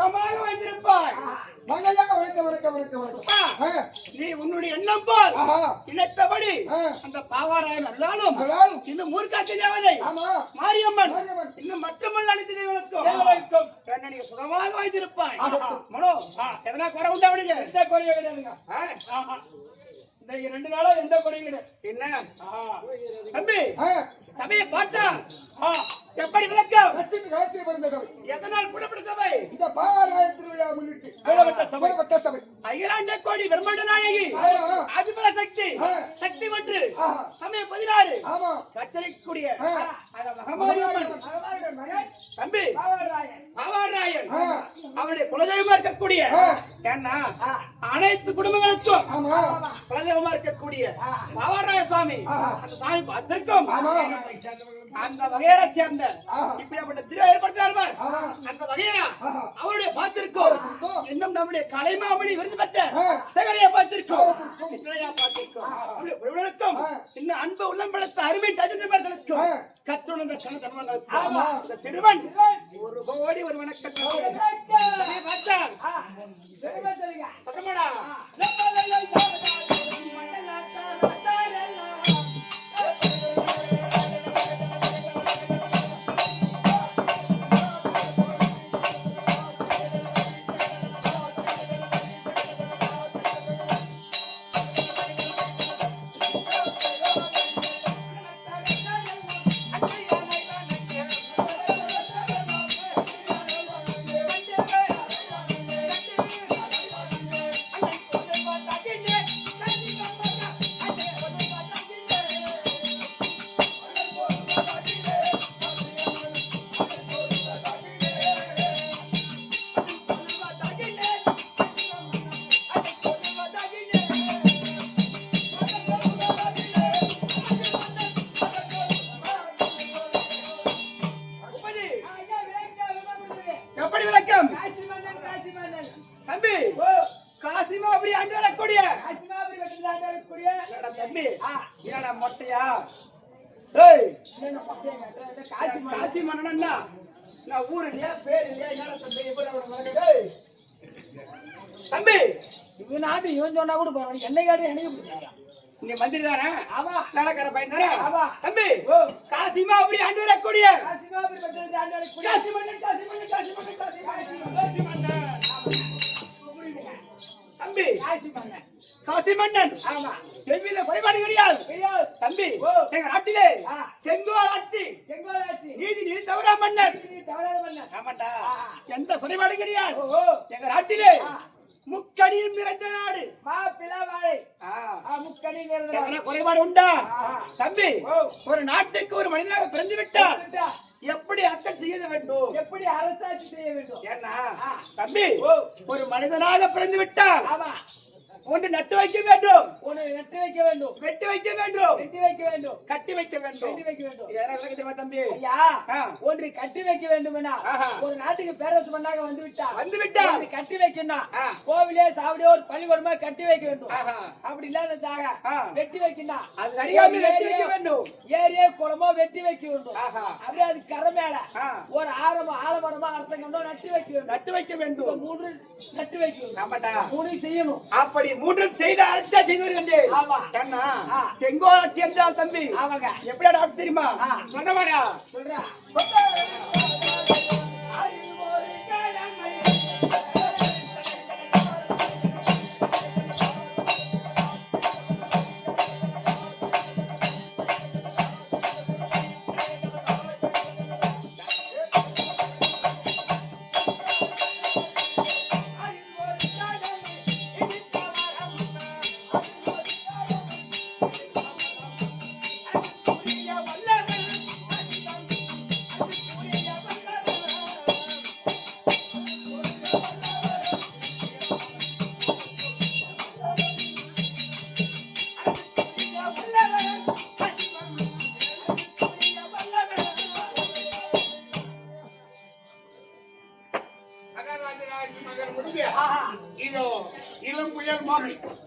சுகமாக வைத்திருப்பாய். மங்கையாக வணக்கம் வணக்கம் வணக்கம் வணக்கம். நீ உன்னுடைய எண்ணம் போல் இணைத்தபடி அந்த பாவாராயன் அருளாலும் இன்னும் மூர்க்காட்சி தேவதை மாரியம்மன் இன்னும் மற்றமல்ல அனைத்து தேவனுக்கும் என்னை நீ சுகமாக வைத்திருப்பாய். மனோ எதனா குறை உண்டா? அவனுக்கு எந்த குறையும் கிடையாதுங்க. இந்த 2 நாளா எந்த குறையும் கிடையாது. என்ன தம்பி சபையை பார்த்தா எப்படி விளக்கம்? எதனால் புறப்பட்ட சபை? இந்த பாவாராயன் திருவிழா முன்னிட்டு சபை அகிலாண்ட கோடி பிரம்மாண்ட நாயகி அதிபர சக்தி சக்தி ஒன்று சமயம் 16 கச்சரிக்கூடிய தம்பி பாவாராயன் அவருடைய குலதெய்வமா இருக்கக்கூடிய ஏன்னா அனைத்து குடும்பங்களுக்கும் குலதெய்வமா இருக்கக்கூடிய பாவாராய சுவாமி அந்த சாமி பார்த்திருக்கும். அந்த வகையரை சேர்ந்த இப்படிப்பட்ட திரு ஏற்படுத்தினார். அந்த வகையரா அவருடைய பார்த்திருக்கோம். இன்னும் நம்முடைய கலைமாமணி விருது பெற்ற சேகரையா பார்த்திருக்கோம். பார்த்திருக்கோம். இன்னும் அன்பு உள்ளம் படுத்த அருமை தஜிதர்களுக்கும் கற்றுணர்ந்த கணத்தன்மங்களுக்கும் இந்த சிறுவன் 1 கோடி ஒரு வணக்கத்தை பார்த்தால் மொட்டையா காசி மன்னனா நான் ஊரு இல்லையா பேர் இல்லையா தம்பி இவன் நாட்டு இவன் சொன்னா கூட பரவாயில்ல. என்னை காட்டு எனக்கு பிடிச்சாங்க. நீ மந்திரி தானே? ஆமா. நடக்கிற பையன் தானே? ஆமா. தம்பி காசிமா அப்படி ஆண்டு வரக்கூடிய காசிமா அப்படி பட்டது ஆண்டு வரக்கூடிய காசி மன்னன் காசி மன்னன் காசி மன்னன் காசி மன்னன் காசி மன்னன் தம்பி காசி மன்னன் காசி மன்னன். ஆமா. தெய்வீக குறைபாடு கிடையாது தம்பி. எங்க நாட்டிலே செங்கோல் ஆட்சி நீதி நீதி தவறா மன்னர். ஆமாண்டா எந்த குறைபாடு கிடையாது எங்க நாட்டிலே. முக்கணியில் நிறைந்த நாடு குறைபாடு உண்டா தம்பி? ஒரு நாட்டுக்கு ஒரு மனிதனாக பிறந்து விட்டால் எப்படி அர்த்தம் செய்ய வேண்டும், எப்படி அரசாட்சி செய்ய வேண்டும்? ஏன்னா தம்பி ஒரு மனிதனாக பிறந்து விட்டால் ஒன்று நட்டு வைக்க வேண்டும், ஒன்று நட்டு வைக்க வேண்டும், வெட்டி வைக்க வேண்டும், வெட்டி வைக்க வேண்டும், கட்டி வைக்க வேண்டும், கட்டி வைக்க வேண்டும். இதெல்லாம் தெரியுமா தம்பி? ஐயா ஒன்று கட்டி வைக்க வேண்டும். ஒரு நாட்டுக்கு பேரரசு மன்னனாக வந்து விட்டா கட்டி வைக்கணும். கோவிலே சாவடியோ ஒரு பள்ளிக்கூடமா கட்டி வைக்க வேண்டும். அப்படி இல்லாததாக வெட்டி வைக்கணும். அது அறியாமல் வெட்டி வைக்க வேண்டும். ஏரியே குளமோ வெட்டி வைக்க வேண்டும். அப்படியே அது கரை மேல ஒரு ஆலமரமா அரசாங்கம் நட்டு வைக்க வேண்டும், நட்டு வைக்க வேண்டும். 3 நட்டு வைக்க வேண்டும். 3 செய்யணும். அப்படி 3 செய்த அர்த்தம் செய்வீர்கள். ஆமா. கண்ணா செங்கோலாட்சி என்றால் தம்பி ஆமாங்க எப்படி ஆட்சி தெரியுமா? சொன்னவாடா சொல்றா.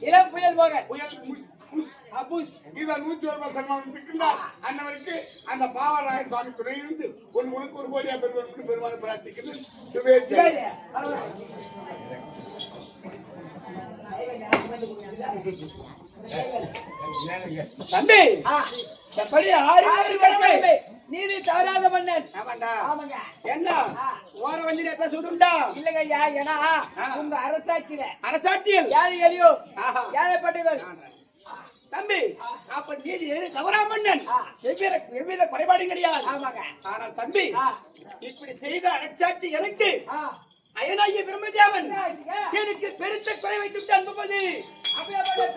இளம் புயல் மோகன் புயல் அபுஸ் இதை 101 சன்மானம் இருக்கின்றார் அன்னவருக்கு அந்த பாவராய சுவாமி துணை இருந்து உனக்கு ஒரு கோடியா பெறுவதற்கு பெருமாள் பிரார்த்திக்கிறது சுபேட்சை. தம்பி எப்படி ஆறு கடமை நீதி தவறாத மன்னன். ஆமாண்டா. ஆமாங்க. என்ன ஓர வண்டியில பேசுவதுண்டா? இல்லங்க ஐயா, ஏன்னா உங்க அரசாட்சியில் ஏழைகளையோ ஏழைப்பட்டவர்கள் தம்பி அப்ப நீதி தவறா மன்னன் எவ்வித குறைபாடும் கிடையாது. ஆமாங்க. ஆனால் தம்பி இப்படி செய்த அரசாட்சி எனக்கு அயனாகிய பிரம்மதேவன் எனக்கு பெருத்த குறை வைத்து விட்டு அனுப்புவது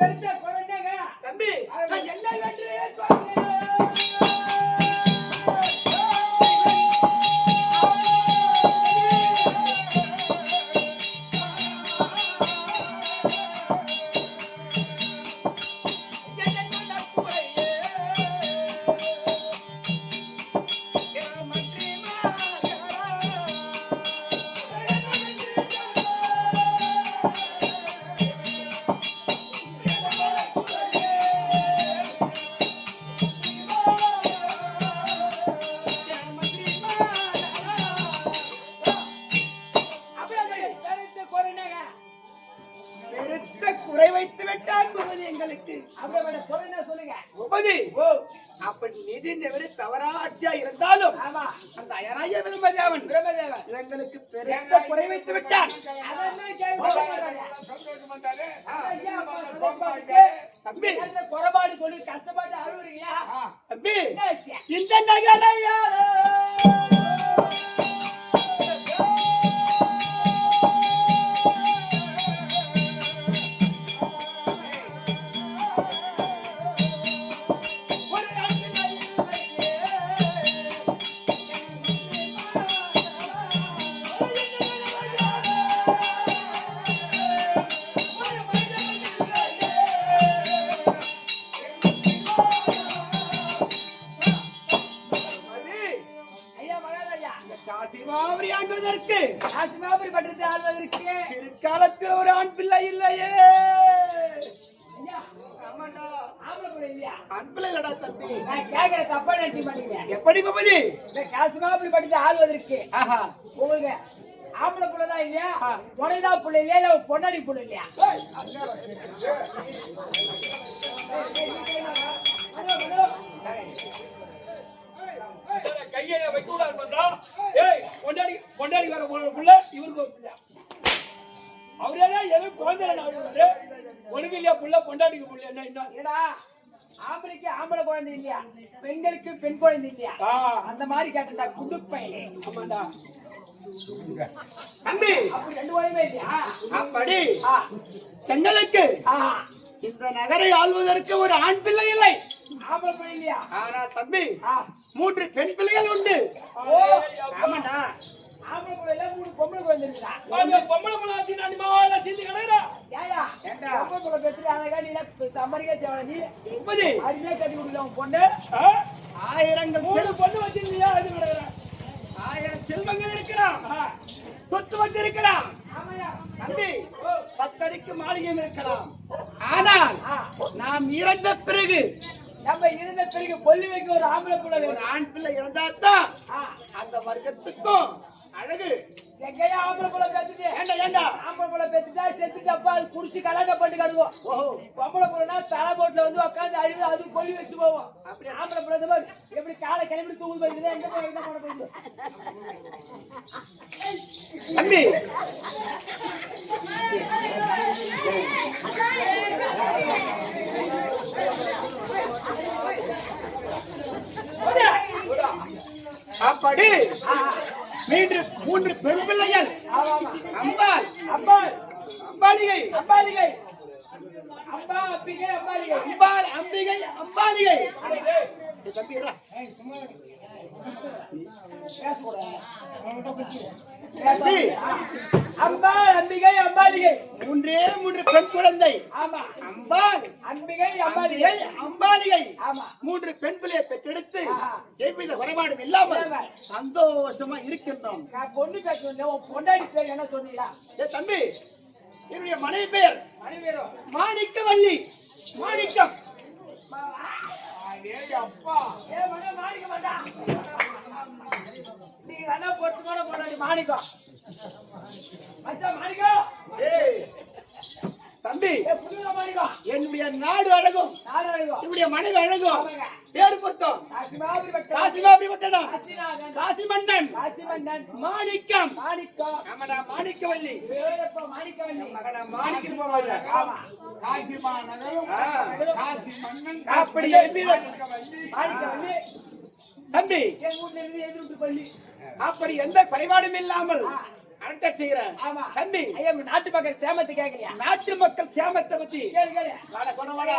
பெருத்த குறைங்க தம்பி நான் என்ன வென்று குறை வைத்து விட்டான் எங்களுக்கு அப்படி நிதி தவறா ஆட்சியா இருந்தாலும் அந்த அயனாகிய பிரம்மதேவன் எங்களுக்கு பெருத்த குறை வைத்து விட்டான். தம்பி குறைபாடு சொல்லி கஷ்டப்பட்டு அழுவுறீங்களா தம்பி இந்த நகரையா காசிமாபுரி பட்டத்தை ஆள்வதற்கு பிற்காலத்தில் ஒரு ஆண் பிள்ளை இல்லையே. ஆண் பிள்ளை இல்லடா தம்பி. நான் கேட்கிற தப்பா நினைச்சு மாட்டீங்க. எப்படி பபதி இந்த காசிமாபுரி பட்டத்தை ஆள்வதற்கு உங்களுக்கு ஆம்பளை புள்ள தான் இல்லையா, உனைதான் புள்ள இல்லையா, இல்ல பொன்னாடி புள்ள இல்லையா? கையை வைக்க கூடாது பார்த்தா. ஏய் கொண்டாடிக்கார புள்ள இவருக்கு ஒரு புள்ள. அவரே எதுவும் குழந்தை உனக்கு இல்லையா புள்ள கொண்டாடிக்க புள்ள என்ன ஆம்பளைக்கு ஆம்பளை குழந்தை இல்லையா, பெண்களுக்கு பெண் குழந்தை இல்லையா, அந்த மாதிரி கேட்டா குடுப்பையிலே. ஆமாண்டா தம்பி அப்படி ரெண்டு குழந்தைமே இல்லையா? அப்படி பெண்களுக்கு இந்த நகரை ஆள்வதற்கு ஒரு ஆண் பிள்ளை இல்லை, ஆம்பளை பிள்ளை இல்லையா? ஆனா தம்பி 3 பெண் பிள்ளைகள் உண்டு. ஆமாண்டா, ஆம்பளை பிள்ளைல 3 பொம்பளை குழந்தை இருக்கா. பொம்பளை புள்ள ஆச்சு நான் மாவல சீந்து கடறா. ஏயா பொம்பளை புள்ள பெற்று அழகா நீ சம்மரிக்கே தேவை. நீ எப்படி அடியே கட்டி கொடுக்கலாம் பொண்ணு. ஆயிரங்கள் 3 பொண்ணு வச்சிருந்தியா? அது கடறா. 1000 செல்வங்கள் இருக்கிறான், சொத்து வந்து இருக்கலாம். ஆமாயா தம்பி 10 அடிக்கு மாளிகையும் இருக்கலாம். ஆனால் நாம் இறந்த பிறகு நம்ம இருந்த பிறகு கொல்லி வைக்க ஒரு ஆம்பளை பிள்ளை ஒரு ஆண் பிள்ளை இருந்தாதான் அந்த வர்க்கத்துக்கும் அழகு. எங்கயா ஆம்பளை பிள்ளை பேசுது? ஏண்டா ஆம்பளை பிள்ளை பேத்துட்டா செத்துட்டப்பா அது குடிச்சு கலாட்டம் பண்ணி கடுவோம். பொம்பளை பிள்ளைனா தலை போட்டுல வந்து உட்காந்து அழுது அது கொல்லி வச்சு போவோம். ஆம்பளை பிள்ளை எப்படி காலை கிளம்பி தூங்குது போய் எங்க போய் என்ன பண்ண போகுது? தம்பி அப்படி 3 பெண் பிள்ளைகள் அம்பாள் அம்பாலிகை அம்பாலிகை அம்பா அம்பிகை அம்பாலிகை அம்பாள் அம்பிகை அம்பாலிகை. அம்பாள் அம்பிகை அம்பாலிகை 3 பெண் குழந்தை. ஆமா, அம்பாள் அம்பிகை அம்பாலிகை அம்பாலிகை ஆமா 3 பெண் பிள்ளையை பெற்றெடுத்து எவ்வித குறைபாடும் இல்லாமல் சந்தோஷமா இருக்கின்றோம். நான் பொண்ணு பேசுறேன். உன் பொண்டாடி பேர் என்ன சொன்னீங்களா? தம்பி என்னுடைய மனைவி பெயர் மணி பேரும் மாணிக்கவல்லி. மாணிக்கம் அடே அப்பா ஏ மகா மாணிக்க மாட்டா நீங்க தானே பொறுத்து கூட போடாடி மாணிக்கம் மச்சான் மாணிக்கம் ஏய் தம்பி ஏ புதுல மாணிக்கம் என்னுடைய நாடு அழகும் நாடு அழகும் என்னுடைய மனைவி அழகும் பேர் பொருத்தம் காசிமாபுரி பட்டம் காசிமாபுரி பட்டணம் காசிநாதன் காசி மன்னன் காசிமன்னன் மாணிக்கம் மாணிக்கம் நம்மடா மாணிக்கவல்லி வேறப்ப மாணிக்கவல்லி மகனா மாணிக்கம் போவாங்க ஆமா காசிமா நகரும் காசி மன்னன் அப்படி மாணிக்கவல்லி தம்பி என் வீட்டுல இருந்து எதிர்த்து பள்ளி அப்படி எந்த குறைபாடும் இல்லாமல் அரட்ட செய்கிறேன் ஆமா தம்பி ஐயா நாட்டு மக்கள் சேமத்தை கேட்கலையா நாட்டு மக்கள் சேமத்தை பத்தி கேளு கேளு வாடா கொண்டு வாடா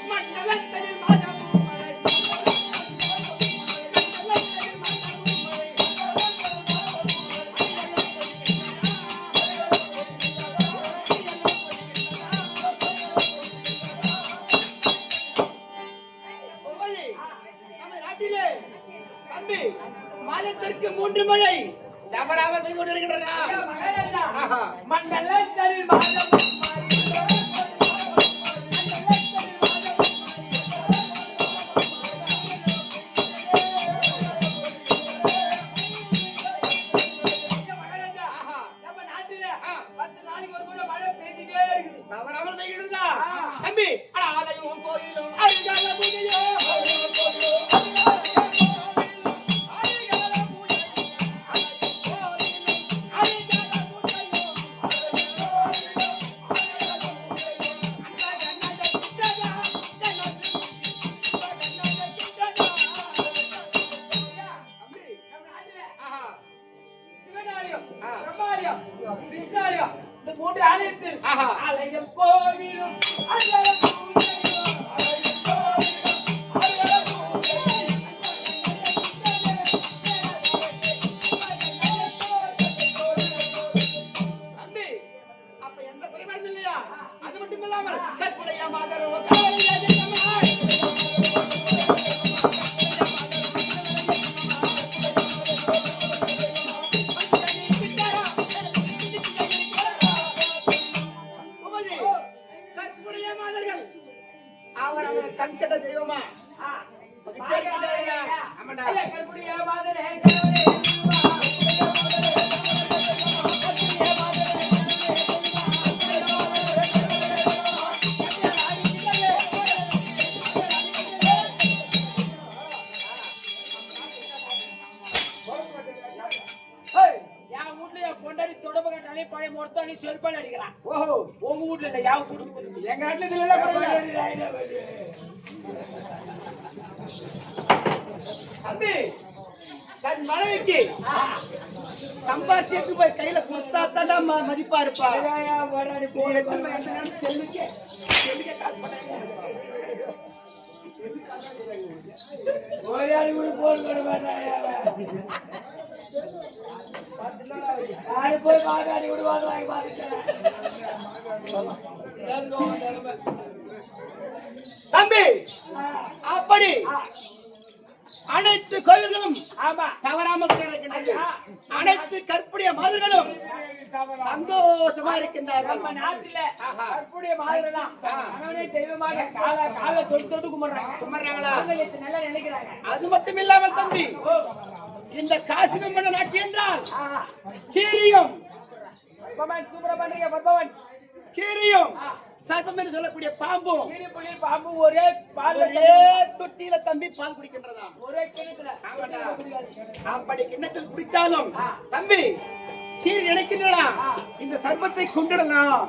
மண்டலத்தில் மாதமும் மழை நம்ம நாட்டிலே தம்பி மாதத்திற்கு 3 மழை தவறாமல் பெய்து கொண்டிருக்கின்றதா ஆஹா. மண்டலத்தில் மாதம் நம்ம நாட்டில 10 நாளைக்கு ஒரு முறை மழை பெய்ஞ்சிட்டே இருக்குது தவறாமல் பெய்கிறதா தம்பி அட ஆலயம் கோயிலும் அருகால பூஜையோ நம்ம நாட்டில ஆஹா. சிவனாலயம் பிரம்மாலயம் விஷ்ணாலயம் இந்த 3 ஆலயத்தில் ஆஹா. ஆலயம் கோவிலும் அங்கல பூஜையும் ஆலயம் கோவிலும் அங்கல பூஜையும் தம்பி அப்ப எந்த குறைபாடும் இல்லையா அது மட்டும் இல்லாமல் கற்புடைய மாதரோ காவலியா ஜெயமாய் கற்புடைய மாதர்கள் அவர் அவர் கண்கட்ட தெய்வமா ஆமாடா. ஐயா கற்புடைய மாதரே கடவுளே ஏய், என் வீட்டுல என் பொண்டாடி தொடர்பு கட்டாலே பழைய மொத்தம் செருப்பால் அடிக்கிறான் ஓஹோ உங்க வீட்டுல இல்ல என் வீட்டுல எங்க நாட்டுல இதுல எல்லாம் பரவாயில்ல. தம்பி தன் மனைவிக்கு சம்பாத்தியத்துக்கு போய் கையில கொடுத்தா தாண்டா மதிப்பா இருப்பா நீ எட்டு மணி எந்த நேரம் செல்லுக்கே காசு பண்ண ஒரே ஆள் கூட போன் பண்ண மாட்டாயா நாலு போய் மாதாடி விடுவாங்க வாங்கி பாத்துட்டேன் தம்பி அப்படி அனைத்து கோவில்களும் ஆமா தவறாமல் கிடக்கின்றது. அனைத்து கற்புடைய மாதர்களும் சந்தோஷமா இருக்கின்றார்கள். நம்ம நாட்டுல கற்புடைய மாதிரிலாம் அவனே தெய்வமாக கால தொட்டு கும்பிடுறாங்க கும்பிடுறாங்களா? அவங்களுக்கு நல்லா நினைக்கிறாங்க அது மட்டும் இல்லாமல் தம்பி இந்த காசி மன்னன் ஆட்சி என்றால் கீரியும் பர்பவன் சூப்பரா பண்றீங்க பர்பவன் கீரியும் சர்ப்பம் என்று சொல்லக்கூடிய பாம்பும் கீரி புலி பாம்பு ஒரே பால்ல ஒரே தொட்டியில தம்பி பால் குடிக்கின்றதா? ஒரே கிணத்துல ஆமாடா. அப்படி கிண்ணத்தில் குடித்தாலும் தம்பி கீரி நினைக்கின்றா இந்த சர்ப்பத்தை கொண்டுடலாம்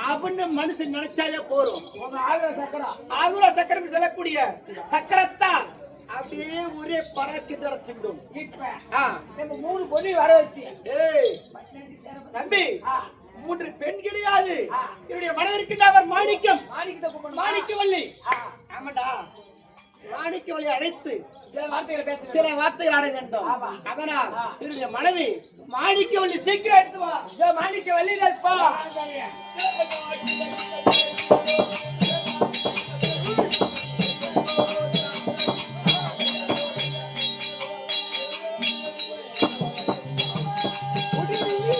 அப்படின்னு மனுஷன் நினைச்சாலே போறோம். உங்க ஆகிற சக்கரம் ஆகுர சக்கரம் சொல்லக்கூடிய சக்கரத்தால் அப்படியே ஒரே பறக்கிட்டு ரச்சிடும். இப்ப நம்ம 3 பொண்ணு வர வச்சு ஏய் தம்பி 3 பெண் கிடையாது. என்னுடைய மனைவிற்கு அவர் மாணிக்கம் மாணிக்கத்தை கூப்பிடணும் மாணிக்கவல்லி. ஆமாடா மாணிக்கவல்லி அழைத்து சில வார்த்தைகளை பேசுறேன் சில வார்த்தைகள் ஆட வேண்டும். ஆமா. அதனால் என்னுடைய மனைவி மாணிக்கவல்லி சீக்கிரம் எடுத்து வா. மாணிக்க வள்ளிப்பா முடிவு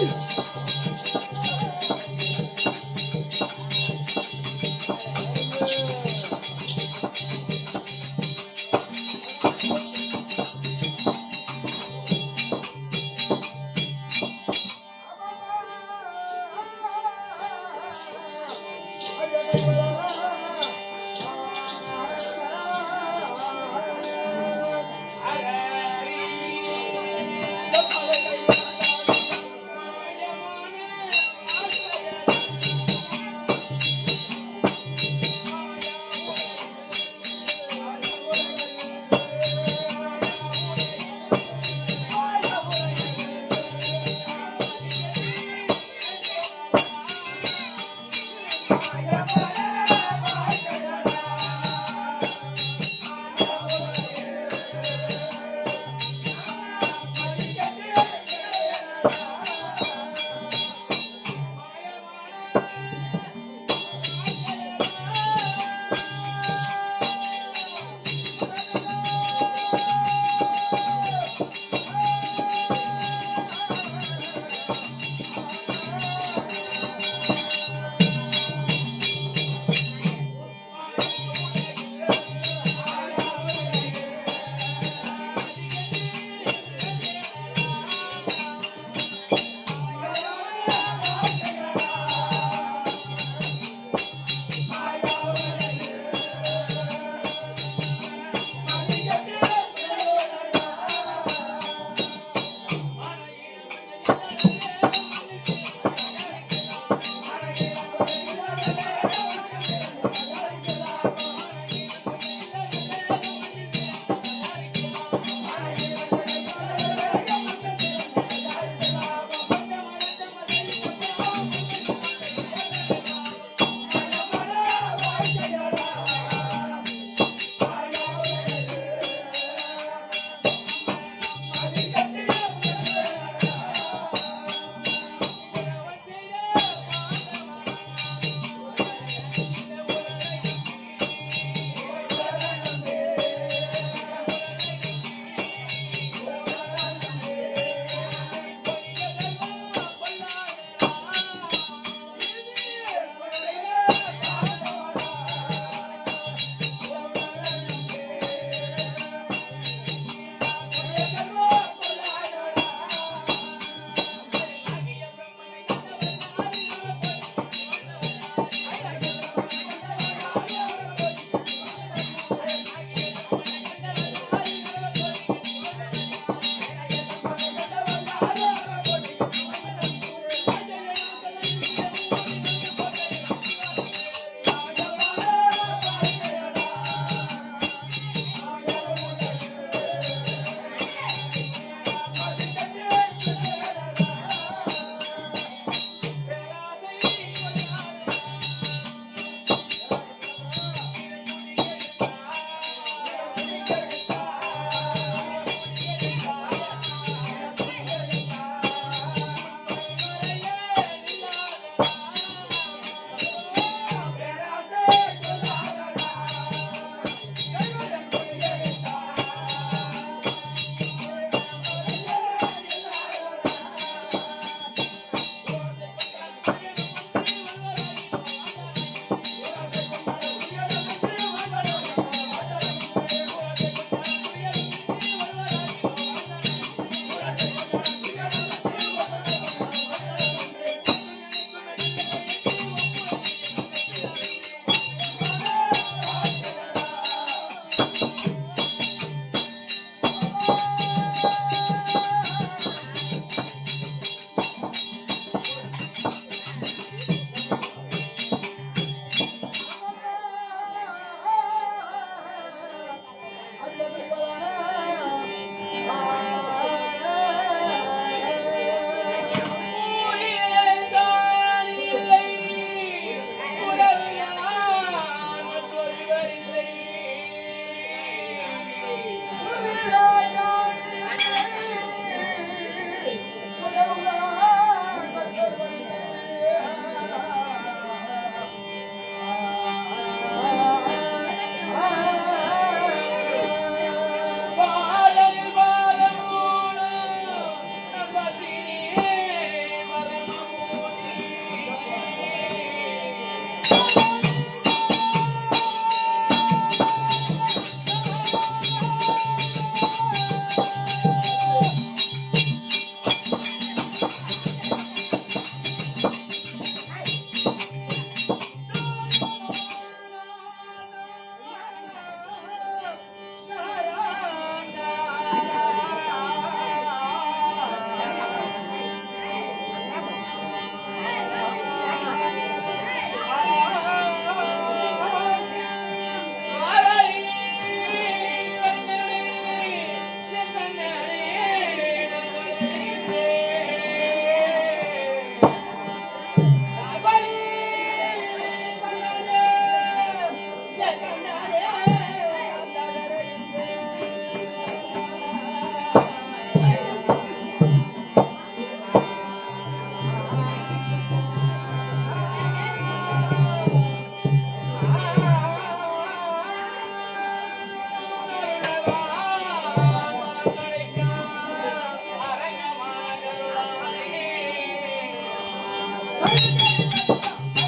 ஏய்